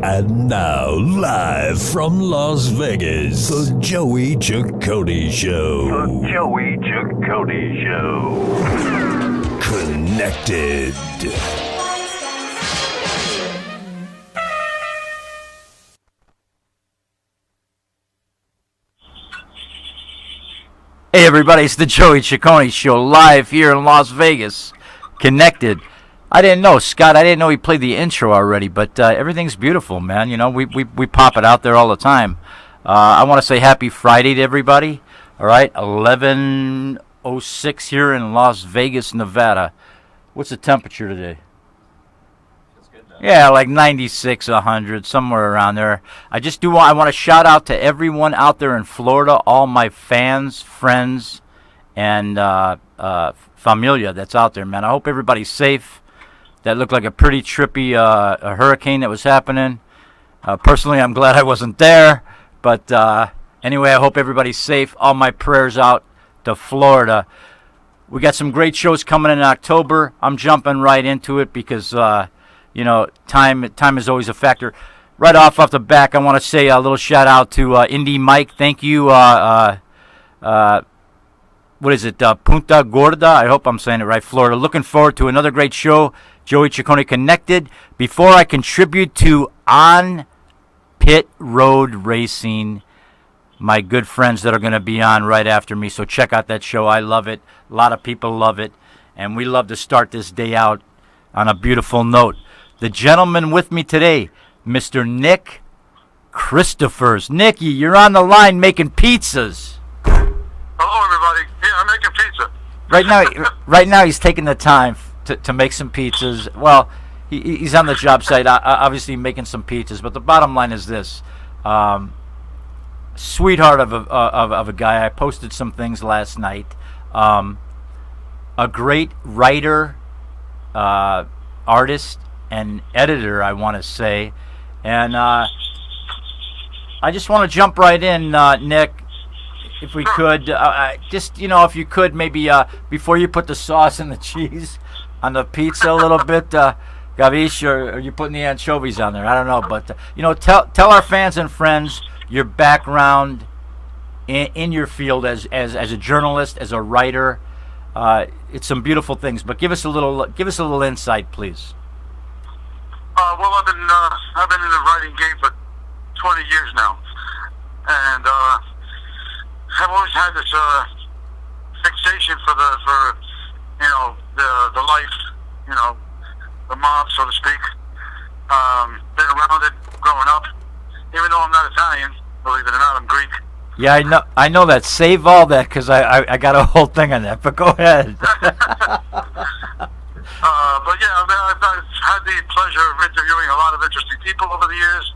And now, live from Las Vegas, the Joey Ciccone Show. The Joey Ciccone Show. Connected. Hey everybody, it's the Joey Ciccone Show, live here in Las Vegas. Connected. I didn't know, Scott, I didn't know he played the intro already, but everything's beautiful, man. You know, we pop it out there all the time. I want to say happy Friday to everybody. All right, 11:06 here in Las Vegas, Nevada. What's the temperature today? Yeah, like 96, 100, somewhere around there. I want to shout out to everyone out there in Florida, all my fans, friends, and familia that's out there, man. I hope everybody's safe. That looked like a pretty trippy a hurricane that was happening. Personally, I'm glad I wasn't there. But anyway, I hope everybody's safe. All my prayers out to Florida. We got some great shows coming in October. I'm jumping right into it because, you know, time is always a factor. Right off the back, I want to say a little shout out to Indie Mike. Thank you. What is it? Punta Gorda. I hope I'm saying it right. Florida. Looking forward to another great show. Joey Ciccone Connected. Before I contribute to On Pit Road Racing, my good friends that are going to be on right after me. So check out that show. I love it. A lot of people love it. And we love to start this day out on a beautiful note. The gentleman with me today, Mr. Nick Christophers. Nicky, you're on the line making pizzas. Hello, everybody. Yeah, I'm making pizza. Right now, he's taking the time to make some pizzas. Well, he's on the job site, obviously making some pizzas. But the bottom line is this: sweetheart of a guy. I posted some things last night. A great writer, artist, and editor, I want to say. And I just want to jump right in, Nick. If we could, just, you know, if you could, maybe before you put the sauce and the cheese on the pizza a little bit, Gavish, or are you putting the anchovies on there? I don't know, but, you know, tell our fans and friends your background in your field as a journalist, as a writer. It's some beautiful things, but give us a little insight, please. Well, I've been in the writing game for 20 years now, and I've always had this fixation for you know, the life, you know, the mob, so to speak. Been around it growing up, even though I'm not Italian. Believe it or not, I'm Greek. Yeah, I know that. Save all that, because I got a whole thing on that. But go ahead. But yeah, I've had the pleasure of interviewing a lot of interesting people over the years.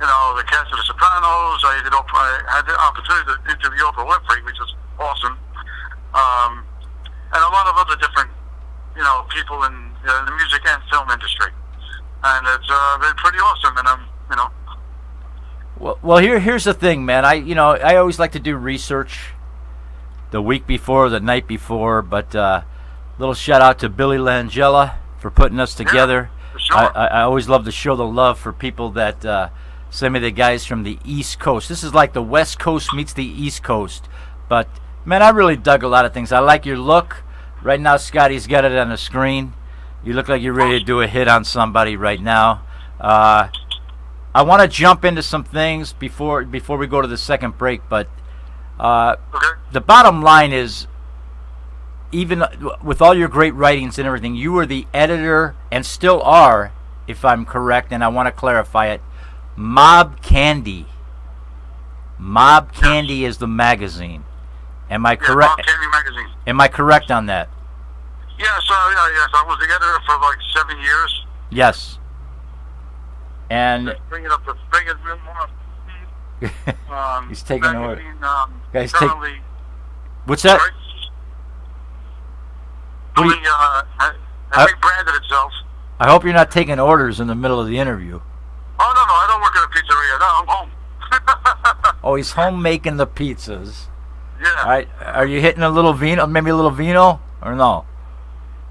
You know, the cast of The Sopranos. I had the opportunity to interview Oprah Winfrey, which was awesome. And a lot of other different, you know, people in the music and film industry. And it's been pretty awesome. And I'm, you know. Well, here's the thing, man. I always like to do research the week before, the night before. But little shout out to Billy Langella for putting us together. Yeah, for sure. I always love to show the love for people that send me the guys from the East Coast. This is like the West Coast meets the East Coast. But, man, I really dug a lot of things. I like your look. Right now, Scotty's got it on the screen. You look like you're ready to do a hit on somebody right now. I want to jump into some things before we go to the second break. But the bottom line is, even with all your great writings and everything, you were the editor and still are, if I'm correct, and I want to clarify it, Mob Candy. Mob Candy is the magazine. Am I correct? Mob Candy magazine. Am I correct on that? Yes, yes. I was the editor for like 7 years. Yes. And bring it more. He's taking order. Guys, currently, what's that? Sorry? It branded itself. I hope you're not taking orders in the middle of the interview. Oh, no, I don't work at a pizzeria. No, I'm home. Oh, he's home making the pizzas. Yeah. All right. Are you hitting a little vino, maybe a little vino, or no?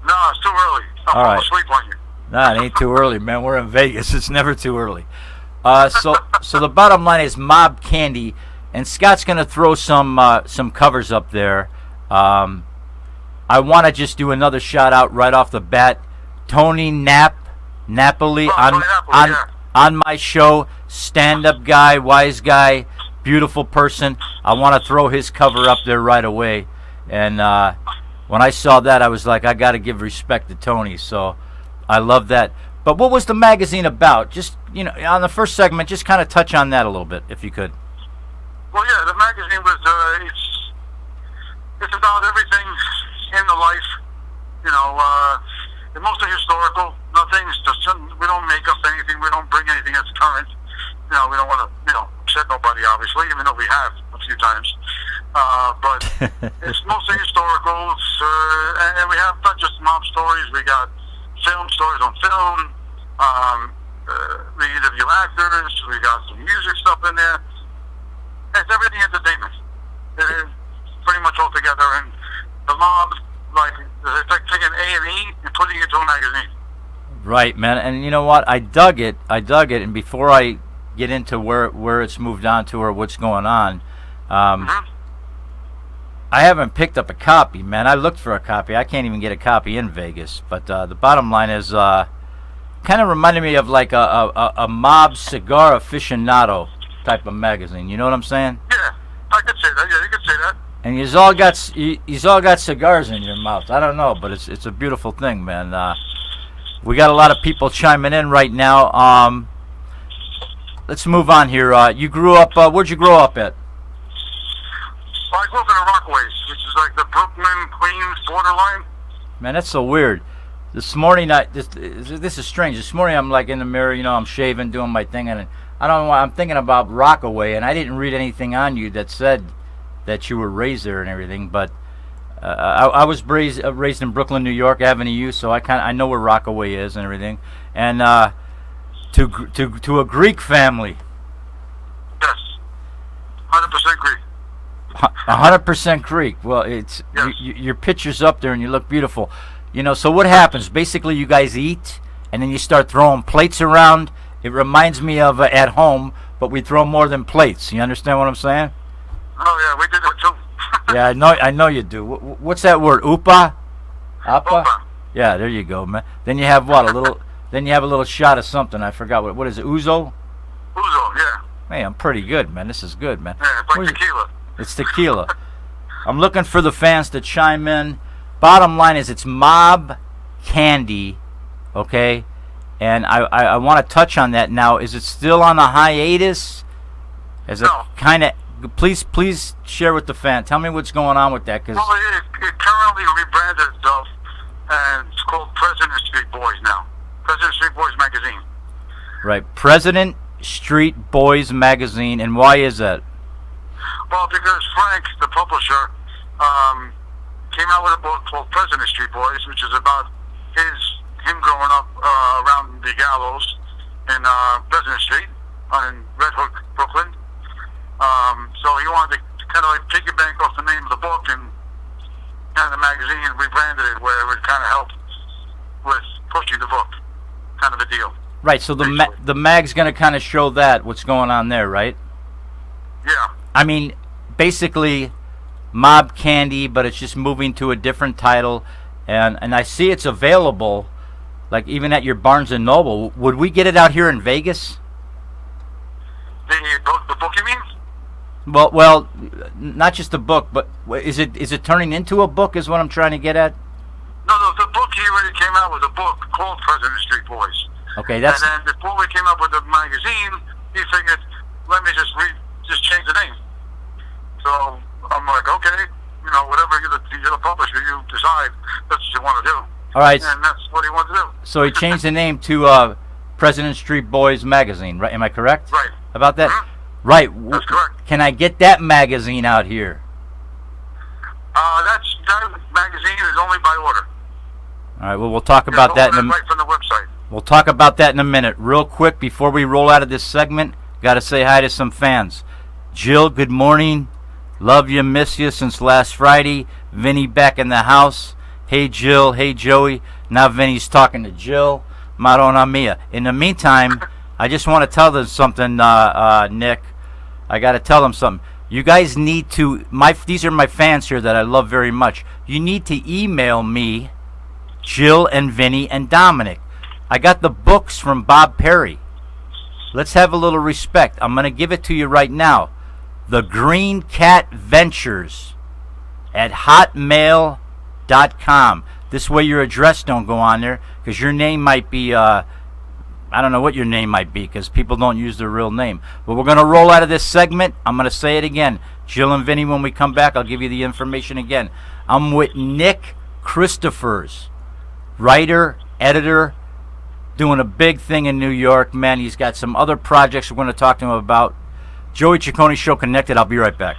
No, it's too early. I'll fall asleep on you. Nah, it ain't too early, man. We're in Vegas. It's never too early. So the bottom line is Mob Candy, and Scott's gonna throw some covers up there. I want to just do another shout out right off the bat. Tony Napoli on my show, stand-up guy, wise guy, beautiful person. I want to throw his cover up there right away. And when I saw that, I was like, I got to give respect to Tony. So I love that. But what was the magazine about? Just, on the first segment, just kind of touch on that a little bit, if you could. Well, yeah, the magazine was, it's about everything in the life, mostly historical. We don't make up anything. We don't bring anything that's current. We don't want to, upset nobody, obviously, even though we have a few times. But it's mostly historical, and we have not just mob stories. We got film stories on film. We interview actors. We got some music stuff in there. It's everything entertainment. It is pretty much all together. And the mob, it's like taking A&E and putting it into a magazine. Right, man. And you know what? I dug it. And before I get into where it's moved on to or what's going on, I haven't picked up a copy, man. I looked for a copy. I can't even get a copy in Vegas. But the bottom line is, kind of reminded me of like a mob cigar aficionado type of magazine. You know what I'm saying? Yeah, I could say that. Yeah, you could say that. And you's all got cigars in your mouth. I don't know, but it's a beautiful thing, man. We got a lot of people chiming in right now. Let's move on here. You grew up. Where'd you grow up at? Well, I grew up in the Rockaways, which is like the Brooklyn, Queens borderline. Man, that's so weird. This morning, this is strange. This morning, I'm like in the mirror, I'm shaving, doing my thing, and I don't know why I'm thinking about Rockaway, and I didn't read anything on you that said that you were raised there and everything. But I was raised in Brooklyn, New York, Avenue U, so I know where Rockaway is and everything. And to a Greek family. Yes, 100% Greek. 100% Greek. Well, it's yes. Your picture's up there and you look beautiful. So what happens? Basically, you guys eat and then you start throwing plates around. It reminds me of at home, but we throw more than plates. You understand what I'm saying? Oh yeah, we did that too. Yeah, I know you do. What's that word? Upa? Appa? Opa. Yeah, there you go, man. Then you have what? Then you have a little shot of something. I forgot what is it? Ouzo? Ouzo, yeah. Man, I'm pretty good, man. This is good, man. Yeah, it's like tequila. It's tequila. I'm looking for the fans to chime in. Bottom line is it's Mob Candy, okay? And I want to touch on that now. Is it still on a hiatus? Is it No. kind of... Please share with the fan. Tell me what's going on with that. Cause Well, it currently rebranded itself, and it's called President Street Boys now. President Street Boys magazine. Right, President Street Boys magazine. And why is that? Well, because Frank, the publisher, came out with a book called President Street Boys, which is about him growing up around the gallows in President Street in Red Hook, Brooklyn. So he wanted to kind of like piggyback off the name of the book and kind of the magazine and rebranded it where it would kind of help with pushing the book, kind of a deal. Right, so the mag's going to kind of show that, what's going on there, right? Yeah. I mean, basically, Mob Candy, but it's just moving to a different title. And I see it's available, like even at your Barnes & Noble. Would we get it out here in Vegas? The book, you mean? Well, not just a book, but is it turning into a book is what I'm trying to get at? No, the book, he already came out with a book called President Street Boys. Okay, that's... And then before we came up with the magazine, he figured, let me just change the name. So I'm like, okay, whatever you're the publisher, you decide that's what you want to do. All right. And that's what he wanted to do. So he changed the name to President Street Boys magazine, right? Am I correct? Right. About that? Mm-hmm. Right. That's correct. Can I get that magazine out here? That magazine is only by order. All right. Well, we'll talk about that right from the website. We'll talk about that in a minute. Real quick, before we roll out of this segment, got to say hi to some fans. Jill, good morning. Love you, miss you since last Friday. Vinny back in the house. Hey, Jill. Hey, Joey. Now Vinny's talking to Jill. Madonna mia. In the meantime, I just want to tell them something, Nick. I got to tell them something. You guys need to, these are my fans here that I love very much. You need to email me, Jill and Vinny and Dominic. I got the books from Bob Perry. Let's have a little respect. I'm going to give it to you right now. The Green Cat Ventures at hotmail.com. This way your address don't go on there, because your name might be, I don't know what your name might be, because people don't use their real name. But we're going to roll out of this segment. I'm going to say it again. Jill and Vinny, when we come back, I'll give you the information again. I'm with Nick Christophers, writer, editor, doing a big thing in New York. Man, he's got some other projects we're going to talk to him about. Joey Ciccone Show Connected. I'll be right back.